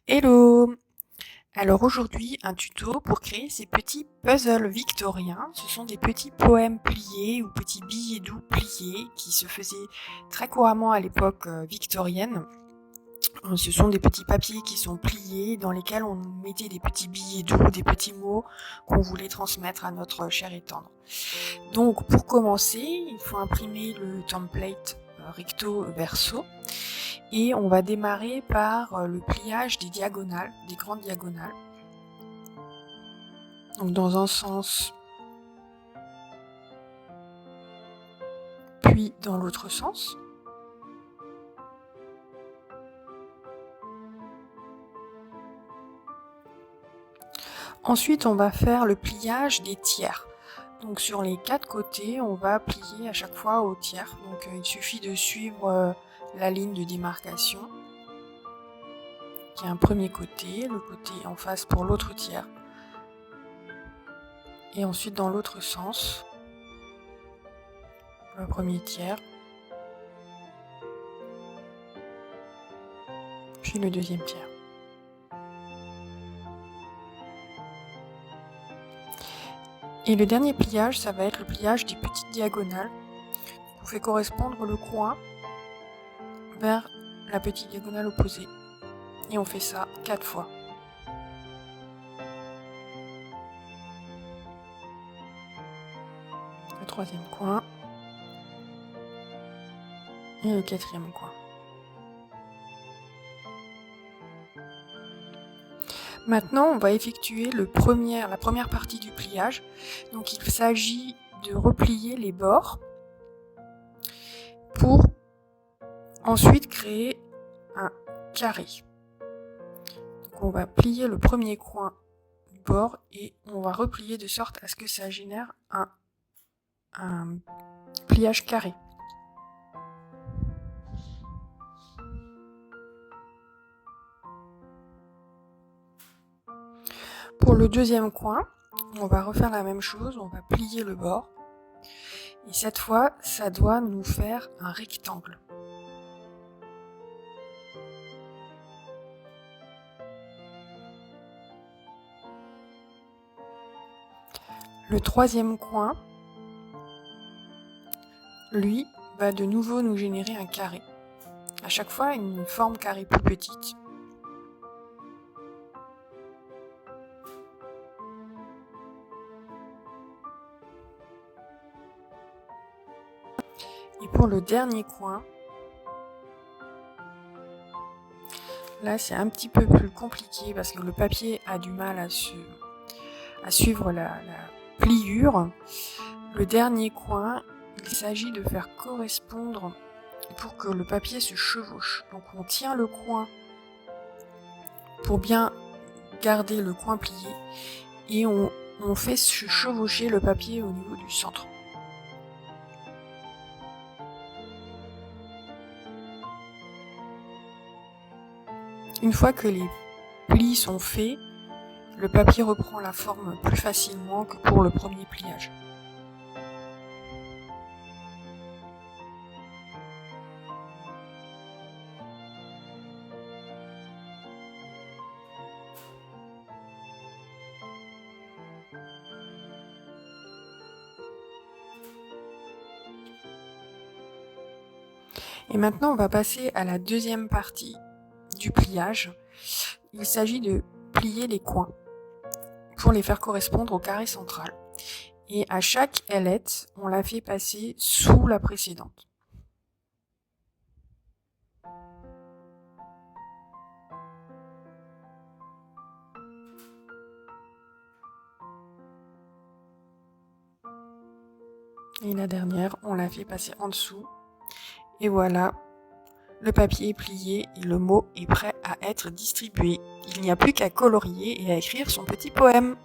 Hello! Alors aujourd'hui, un tuto pour créer ces petits puzzles victoriens. Ce sont des petits poèmes pliés ou petits billets doux pliés qui se faisaient très couramment à l'époque victorienne. Ce sont des petits papiers qui sont pliés dans lesquels on mettait des petits billets doux, des petits mots qu'on voulait transmettre à notre cher et tendre. Donc pour commencer, il faut imprimer le template recto verso. Et on va démarrer par le pliage des diagonales, des grandes diagonales. Donc dans un sens, puis dans l'autre sens. Ensuite, on va faire le pliage des tiers. Donc sur les 4 côtés, on va plier à chaque fois au tiers. Donc il suffit de suivre la ligne de démarcation, qui est un premier côté, le côté en face pour l'autre tiers. Et ensuite dans l'autre sens, le premier tiers, puis le deuxième tiers. Et le dernier pliage, ça va être le pliage des petites diagonales. On fait correspondre le coin vers la petite diagonale opposée. Et on fait ça 4 fois. Le troisième coin. Et le quatrième coin. Maintenant, on va effectuer la première partie du pliage. Donc il s'agit de replier les bords pour ensuite créer un carré. Donc on va plier le premier coin du bord et on va replier de sorte à ce que ça génère un pliage carré. Pour le deuxième coin, on va refaire la même chose, on va plier le bord. Et cette fois, ça doit nous faire un rectangle. Le troisième coin, lui, va de nouveau nous générer un carré. À chaque fois, une forme carrée plus petite. Et pour le dernier coin, là c'est un petit peu plus compliqué parce que le papier a du mal à suivre la pliure. Le dernier coin, il s'agit de faire correspondre pour que le papier se chevauche. Donc on tient le coin pour bien garder le coin plié et on fait se chevaucher le papier au niveau du centre. Une fois que les plis sont faits, le papier reprend la forme plus facilement que pour le premier pliage. Et maintenant, on va passer à la deuxième partie du pliage. Il s'agit de plier les coins pour les faire correspondre au carré central. Et à chaque ailette, on la fait passer sous la précédente. Et la dernière, on la fait passer en dessous. Et voilà, le papier est plié et le mot est prêt à être distribué. Il n'y a plus qu'à colorier et à écrire son petit poème.